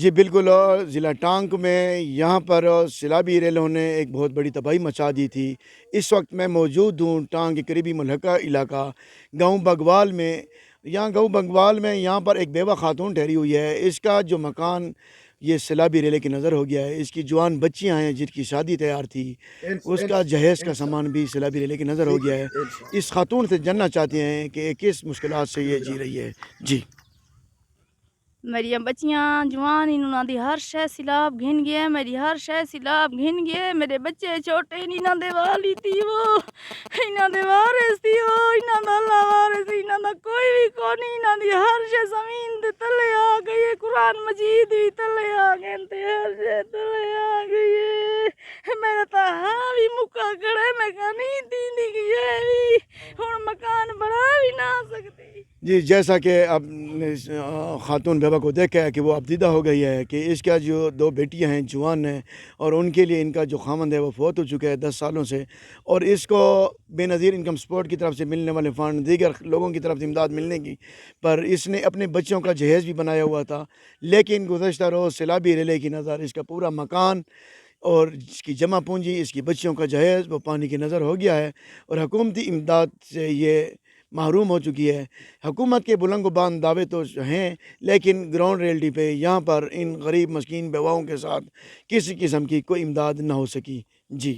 جی بالکل، اور ضلع ٹانک میں یہاں پر سیلابی ریلوں نے ایک بہت بڑی تباہی مچا دی تھی۔ اس وقت میں موجود ہوں ٹانک کے قریبی ملحقہ علاقہ گاؤں بگوال میں۔ یہاں پر ایک بیوہ خاتون ٹھہری ہوئی ہے۔ اس کا جو مکان یہ سیلابی ریلے کی نظر ہو گیا ہے۔ اس کی جوان بچیاں ہیں جن کی شادی تیار تھی، اس کا جہیز کا سامان بھی سیلابی ریلے کی نظر ہو گیا ہے۔ اس خاتون سے جاننا چاہتے ہیں کہ کس مشکلات سے یہ جی رہی ہے۔ جی میری بچیاں جوان انہوں دی ہر شے سیلاب گھن گیا، میری ہر شے سیلاب گھن گیا، میرے بچے چھوٹے انہاں دے والی تھی وہ انہاں دے وارث تھی وہ انہاں دا اللہ وارث انہاں دا کوئی بھی کونی انہاں دی ہر شے زمین دے تلے آ گئی ہے، قرآن مجید بھی تلے آ گئے تے ہر شے تلے آ گئی ہے۔ میرا تا ہاں بھی مکا کڑے میں کہنی دی گئی بھی ہن مکان بنا بھی نہ سکتی۔ جی جیسا کہ آپ نے خاتون بیوہ کو دیکھا ہے کہ وہ اب دیدہ ہو گئی ہے کہ اس کا جو دو بیٹیاں ہیں جوان ہیں، اور ان کے لیے ان کا جو خامند ہے وہ فوت ہو چکا ہے 10 سالوں سے، اور اس کو بے نظیر انکم سپورٹ کی طرف سے ملنے والے فنڈ، دیگر لوگوں کی طرف سے امداد ملنے کی پر اس نے اپنے بچوں کا جہیز بھی بنایا ہوا تھا، لیکن گزشتہ روز سیلابی ریلے کی نظر اس کا پورا مکان اور اس کی جمع پونجی، اس کی بچیوں کا جہیز وہ پانی کی نظر ہو گیا ہے، اور حکومتی امداد سے یہ محروم ہو چکی ہے۔ حکومت کے بلند و بان دعوے تو ہیں، لیکن گراؤنڈ ریئلٹی پہ یہاں پر ان غریب مسکین بیواؤں کے ساتھ کسی قسم کی کوئی امداد نہ ہو سکی۔ جی